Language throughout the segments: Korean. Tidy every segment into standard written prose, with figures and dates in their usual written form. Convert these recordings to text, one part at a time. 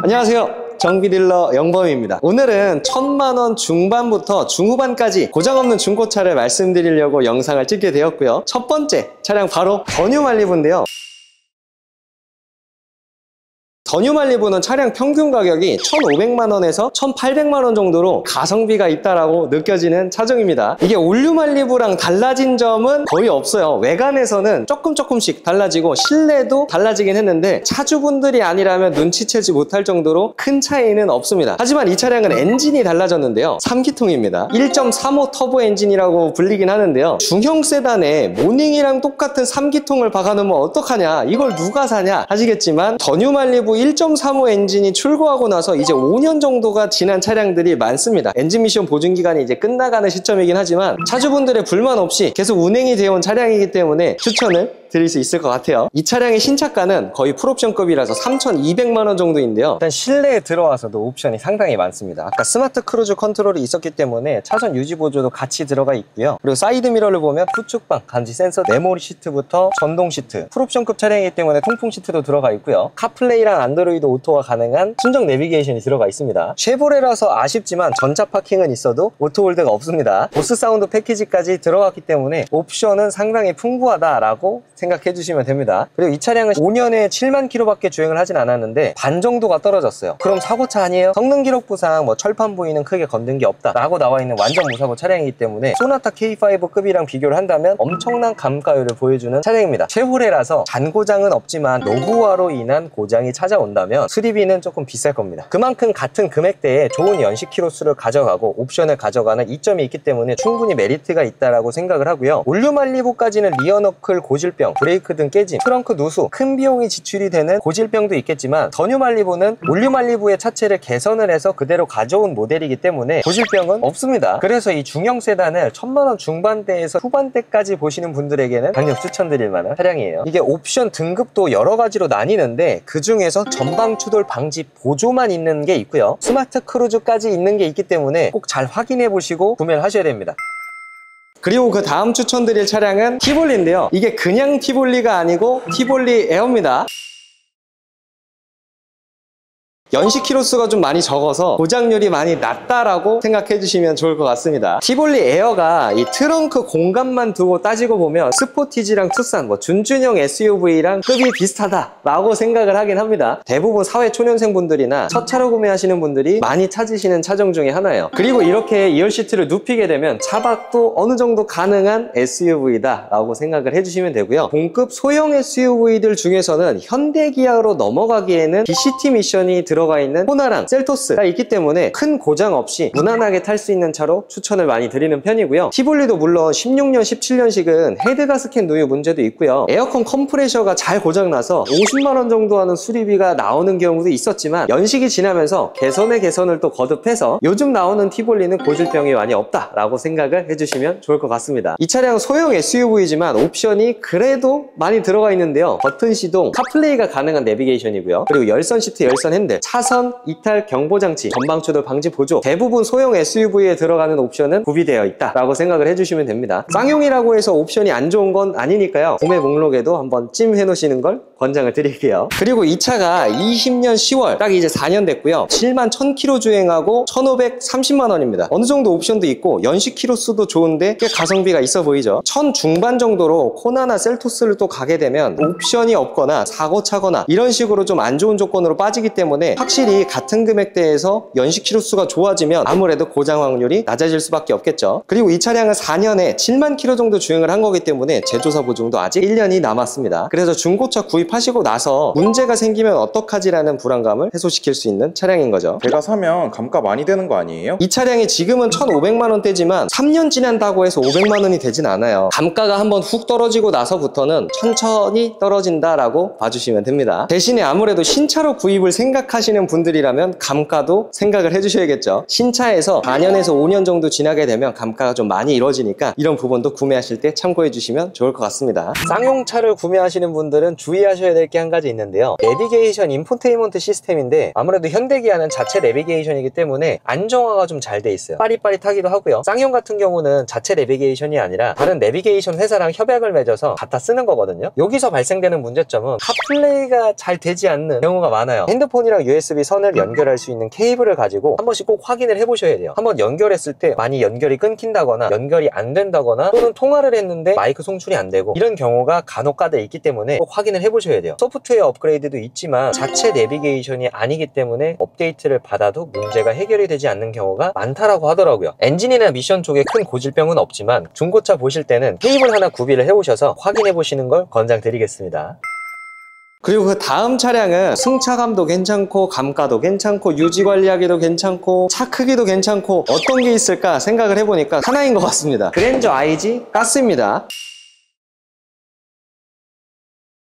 안녕하세요, 정비딜러 영범입니다. 오늘은 1000만원 중반부터 중후반까지 고장없는 중고차를 말씀드리려고 영상을 찍게 되었고요. 첫 번째 차량 바로 더 뉴 말리부인데요. 더 뉴 말리부는 차량 평균 가격이 1,500만원에서 1,800만원 정도로 가성비가 있다라고 느껴지는 차종입니다. 이게 올뉴 말리부랑 달라진 점은 거의 없어요. 외관에서는 조금씩 달라지고 실내도 달라지긴 했는데 차주분들이 아니라면 눈치채지 못할 정도로 큰 차이는 없습니다. 하지만 이 차량은 엔진이 달라졌는데요. 3기통입니다. 1.35 터보 엔진이라고 불리긴 하는데요. 중형 세단에 모닝이랑 똑같은 3기통을 박아놓으면 어떡하냐, 이걸 누가 사냐 하시겠지만, 더 뉴 말리부 1.35 엔진이 출고하고 나서 이제 5년 정도가 지난 차량들이 많습니다. 엔진 미션 보증 기간이 이제 끝나가는 시점이긴 하지만 차주분들의 불만 없이 계속 운행이 되어 온 차량이기 때문에 추천을 드릴 수 있을 것 같아요. 이 차량의 신차가는 거의 풀옵션급이라서 3,200만원 정도인데요. 일단 실내에 들어와서도 옵션이 상당히 많습니다. 아까 스마트 크루즈 컨트롤이 있었기 때문에 차선 유지 보조도 같이 들어가 있고요. 그리고 사이드 미러를 보면 후측방 감지 센서, 메모리 시트부터 전동 시트, 풀옵션급 차량이기 때문에 통풍 시트도 들어가 있고요. 카플레이랑 안드로이드 오토가 가능한 순정 내비게이션이 들어가 있습니다. 쉐보레라서 아쉽지만 전자 파킹은 있어도 오토홀드가 없습니다. 보스 사운드 패키지까지 들어갔기 때문에 옵션은 상당히 풍부하다라고 생각해 주시면 됩니다. 그리고 이 차량은 5년에 7만 킬로밖에 주행을 하진 않았는데 반 정도가 떨어졌어요. 그럼 사고차 아니에요? 성능 기록부상 철판 부위는 크게 건든 게 없다 라고 나와 있는 완전 무사고 차량이기 때문에 소나타 K5급이랑 비교를 한다면 엄청난 감가율을 보여주는 차량입니다. 쉐보레라서 잔고장은 없지만 노후화로 인한 고장이 찾아온다면 수리비는 조금 비쌀 겁니다. 그만큼 같은 금액대에 좋은 연식 키로수를 가져가고 옵션을 가져가는 이점이 있기 때문에 충분히 메리트가 있다라고 생각을 하고요. 올뉴 말리부까지는 리어 너클 고질병, 브레이크 등 깨짐, 트렁크 누수, 큰 비용이 지출이 되는 고질병도 있겠지만, 더 뉴 말리부는 올뉴 말리부의 차체를 개선을 해서 그대로 가져온 모델이기 때문에 고질병은 없습니다. 그래서 이 중형 세단을 1000만원 중반대에서 후반대까지 보시는 분들에게는 강력 추천드릴 만한 차량이에요. 이게 옵션 등급도 여러 가지로 나뉘는데 그 중에서 전방 추돌 방지 보조만 있는 게 있고요. 스마트 크루즈까지 있는 게 있기 때문에 꼭 잘 확인해 보시고 구매를 하셔야 됩니다. 그리고 그 다음 추천드릴 차량은 티볼리인데요. 이게 그냥 티볼리가 아니고 티볼리 에어입니다. 연식 키로수가 좀 많이 적어서 고장률이 많이 낮다라고 생각해 주시면 좋을 것 같습니다. 티볼리 에어가 이 트렁크 공간만 두고 따지고 보면 스포티지랑 투싼 준준형 SUV랑 급이 비슷하다라고 생각을 하긴 합니다. 대부분 사회 초년생 분들이나 첫 차로 구매하시는 분들이 많이 찾으시는 차종 중에 하나예요. 그리고 이렇게 2열 시트를 눕히게 되면 차박도 어느 정도 가능한 SUV다 라고 생각을 해주시면 되고요. 동급 소형 SUV들 중에서는 현대기아로 넘어가기에는 DCT 미션이 들어가 있는 호나랑 셀토스가 있기 때문에 큰 고장 없이 무난하게 탈 수 있는 차로 추천을 많이 드리는 편이고요. 티볼리도 물론 16년, 17년식은 헤드가스켓 누유 문제도 있고요. 에어컨 컴프레셔가 잘 고장나서 50만원 정도 하는 수리비가 나오는 경우도 있었지만, 연식이 지나면서 개선을 또 거듭해서 요즘 나오는 티볼리는 고질병이 많이 없다라고 생각을 해주시면 좋을 것 같습니다. 이 차량은 소형 SUV이지만 옵션이 그래도 많이 들어가 있는데요. 버튼 시동, 카플레이가 가능한 내비게이션이고요. 그리고 열선 시트, 열선 핸들, 차선 이탈 경보장치, 전방 추돌 방지 보조, 대부분 소형 SUV에 들어가는 옵션은 구비되어 있다라고 생각을 해주시면 됩니다. 쌍용이라고 해서 옵션이 안 좋은 건 아니니까요. 구매 목록에도 한번 찜해 놓으시는 걸 권장을 드릴게요. 그리고 이 차가 20년 10월 딱 이제 4년 됐고요. 7만 1000km 주행하고 1,530만원입니다. 어느 정도 옵션도 있고 연식 키로수도 좋은데 꽤 가성비가 있어 보이죠. 1000 중반 정도로 코나나 셀토스를 또 가게 되면 옵션이 없거나 사고 차거나 이런 식으로 좀 안 좋은 조건으로 빠지기 때문에 확실히 같은 금액대에서 연식 키로수가 좋아지면 아무래도 고장 확률이 낮아질 수밖에 없겠죠. 그리고 이 차량은 4년에 7만 킬로 정도 주행을 한 거기 때문에 제조사 보증도 아직 1년이 남았습니다. 그래서 중고차 구입하시고 나서 문제가 생기면 어떡하지라는 불안감을 해소시킬 수 있는 차량인 거죠. 제가 사면 감가 많이 되는 거 아니에요? 이 차량이 지금은 1,500만원대지만 3년 지난다고 해서 500만원이 되진 않아요. 감가가 한번 훅 떨어지고 나서부터는 천천히 떨어진다라고 봐주시면 됩니다. 대신에 아무래도 신차로 구입을 생각하시는 분들이라면 감가도 생각을 해주셔야겠죠. 신차에서 4년에서 5년 정도 지나게 되면 감가가 좀 많이 이루어지니까 이런 부분도 구매하실 때 참고해 주시면 좋을 것 같습니다. 쌍용차를 구매하시는 분들은 주의하셔야 될 게 한 가지 있는데요. 내비게이션 인포테인먼트 시스템인데 아무래도 현대기아는 자체 내비게이션이기 때문에 안정화가 좀 잘 돼 있어요. 빠릿빠릿하기도 하고요. 쌍용 같은 경우는 자체 내비게이션이 아니라 다른 내비게이션 회사랑 협약을 맺어서 갖다 쓰는 거거든요. 여기서 발생되는 문제점은 카플레이가 잘 되지 않는 경우가 많아요. 핸드폰이랑 USB USB 선을 연결할 수 있는 케이블을 가지고 한 번씩 꼭 확인을 해보셔야 돼요. 한번 연결했을 때 많이 연결이 끊긴다거나 연결이 안 된다거나 또는 통화를 했는데 마이크 송출이 안 되고 이런 경우가 간혹가다 있기 때문에 꼭 확인을 해보셔야 돼요. 소프트웨어 업그레이드도 있지만 자체 내비게이션이 아니기 때문에 업데이트를 받아도 문제가 해결이 되지 않는 경우가 많다라고 하더라고요. 엔진이나 미션 쪽에 큰 고질병은 없지만 중고차 보실 때는 케이블 하나 구비를 해보셔서 확인해 보시는 걸 권장드리겠습니다. 그리고 그 다음 차량은 승차감도 괜찮고 감가도 괜찮고 유지 관리하기도 괜찮고 차 크기도 괜찮고 어떤 게 있을까 생각을 해보니까 하나인 것 같습니다. 그랜저 IG 가스입니다.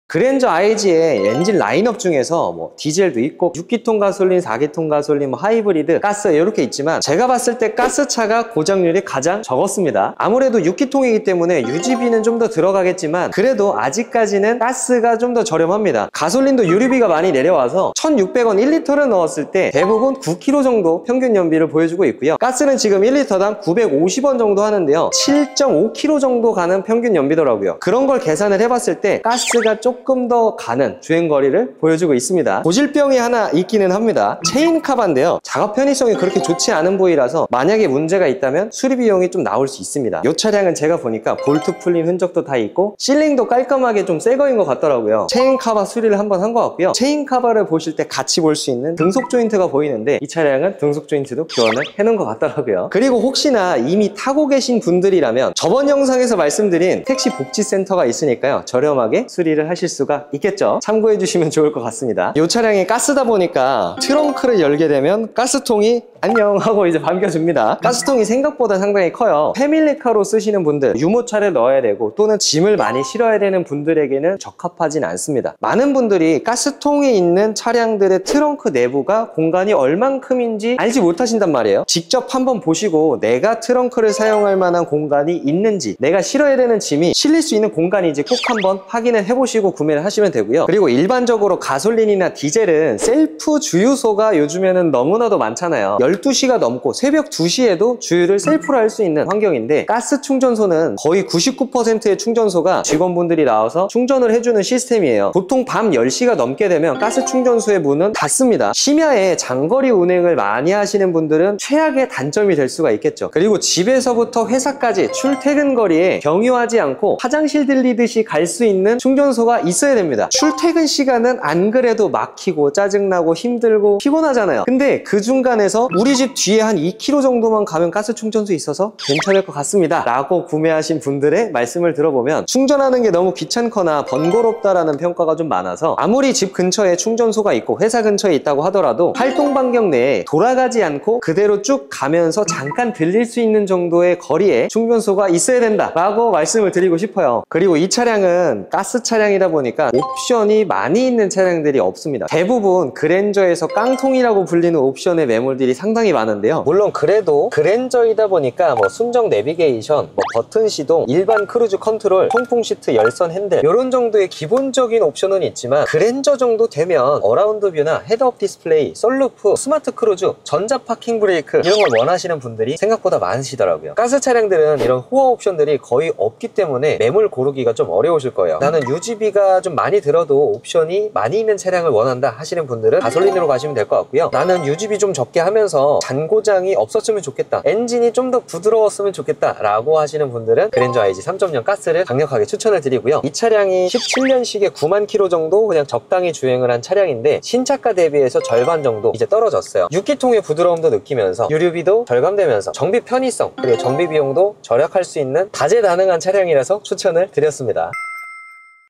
그랜저 IG의 엔진 라인업 중에서 뭐 디젤도 있고 6기통 가솔린, 4기통 가솔린, 뭐 하이브리드, 가스 이렇게 있지만 제가 봤을 때 가스차가 고장률이 가장 적었습니다. 아무래도 6기통이기 때문에 유지비는 좀 더 들어가겠지만 그래도 아직까지는 가스가 좀 더 저렴합니다. 가솔린도 유류비가 많이 내려와서 1,600원 1리터를 넣었을 때 대부분 9km 정도 평균 연비를 보여주고 있고요. 가스는 지금 1리터당 950원 정도 하는데요. 7.5km 정도 가는 평균 연비더라고요. 그런 걸 계산을 해봤을 때 가스가 조금 더 가는 주행거리를 보여주고 있습니다. 고질병이 하나 있기는 합니다. 체인카바인데요. 작업 편의성이 그렇게 좋지 않은 부위라서 만약에 문제가 있다면 수리 비용이 좀 나올 수 있습니다. 이 차량은 제가 보니까 볼트 풀린 흔적도 다 있고 실링도 깔끔하게 좀 새 거인 것 같더라고요. 체인카바 수리를 한번 한 것 같고요. 체인카바를 보실 때 같이 볼 수 있는 등속 조인트가 보이는데 이 차량은 등속 조인트도 교환을 해놓은 것 같더라고요. 그리고 혹시나 이미 타고 계신 분들이라면 저번 영상에서 말씀드린 택시 복지센터가 있으니까요. 저렴하게 수리를 하실 수가 있겠죠. 참고해 주시면 좋을 것 같습니다. 이 차량이 가스다 보니까 트렁크를 열게 되면 가스통이 안녕 하고 이제 반겨줍니다. 가스통이 생각보다 상당히 커요. 패밀리카로 쓰시는 분들, 유모차를 넣어야 되고 또는 짐을 많이 실어야 되는 분들에게는 적합하진 않습니다. 많은 분들이 가스통이 있는 차량들의 트렁크 내부가 공간이 얼만큼인지 알지 못하신단 말이에요. 직접 한번 보시고 내가 트렁크를 사용할 만한 공간이 있는지, 내가 실어야 되는 짐이 실릴 수 있는 공간인지 꼭 한번 확인을 해보시고 구매를 하시면 되고요. 그리고 일반적으로 가솔린이나 디젤은 셀프 주유소가 요즘에는 너무나도 많잖아요. 12시가 넘고 새벽 2시에도 주유를 셀프로 할 수 있는 환경인데 가스 충전소는 거의 99%의 충전소가 직원분들이 나와서 충전을 해주는 시스템이에요. 보통 밤 10시가 넘게 되면 가스 충전소의 문은 닫습니다. 심야에 장거리 운행을 많이 하시는 분들은 최악의 단점이 될 수가 있겠죠. 그리고 집에서부터 회사까지 출퇴근 거리에 경유하지 않고 화장실 들리듯이 갈 수 있는 충전소가 있어야 됩니다. 출퇴근 시간은 안 그래도 막히고 짜증나고 힘들고 피곤하잖아요. 근데 그 중간에서 우리 집 뒤에 한 2km 정도만 가면 가스 충전소 있어서 괜찮을 것 같습니다 라고 구매하신 분들의 말씀을 들어보면 충전하는 게 너무 귀찮거나 번거롭다라는 평가가 좀 많아서 아무리 집 근처에 충전소가 있고 회사 근처에 있다고 하더라도 활동 반경 내에 돌아가지 않고 그대로 쭉 가면서 잠깐 들릴 수 있는 정도의 거리에 충전소가 있어야 된다 라고 말씀을 드리고 싶어요. 그리고 이 차량은 가스 차량이다 보니까 옵션이 많이 있는 차량들이 없습니다. 대부분 그랜저에서 깡통이라고 불리는 옵션의 매물들이 상당히 많은데요. 물론 그래도 그랜저이다 보니까 뭐 순정 내비게이션, 뭐 버튼 시동, 일반 크루즈 컨트롤, 통풍 시트, 열선 핸들 이런 정도의 기본적인 옵션은 있지만 그랜저 정도 되면 어라운드 뷰나 헤드업 디스플레이, 썬루프, 스마트 크루즈, 전자 파킹 브레이크 이런 걸 원하시는 분들이 생각보다 많으시더라고요. 가스 차량들은 이런 호화 옵션들이 거의 없기 때문에 매물 고르기가 좀 어려우실 거예요. 나는 유지비가 좀 많이 들어도 옵션이 많이 있는 차량을 원한다 하시는 분들은 가솔린으로 가시면 될 것 같고요. 나는 유지비 좀 적게 하면서 잔고장이 없었으면 좋겠다, 엔진이 좀 더 부드러웠으면 좋겠다 라고 하시는 분들은 그랜저 IG 3.0 가스를 강력하게 추천을 드리고요. 이 차량이 17년식에 9만 킬로 정도 그냥 적당히 주행을 한 차량인데 신차가 대비해서 절반 정도 이제 떨어졌어요. 6기통의 부드러움도 느끼면서 유류비도 절감되면서 정비 편의성 그리고 정비 비용도 절약할 수 있는 다재다능한 차량이라서 추천을 드렸습니다.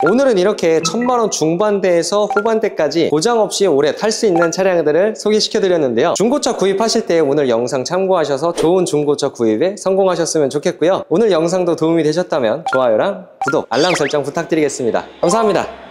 오늘은 이렇게 1000만원 중반대에서 후반대까지 고장 없이 오래 탈 수 있는 차량들을 소개시켜 드렸는데요. 중고차 구입하실 때 오늘 영상 참고하셔서 좋은 중고차 구입에 성공하셨으면 좋겠고요. 오늘 영상도 도움이 되셨다면 좋아요랑 구독, 알람 설정 부탁드리겠습니다. 감사합니다.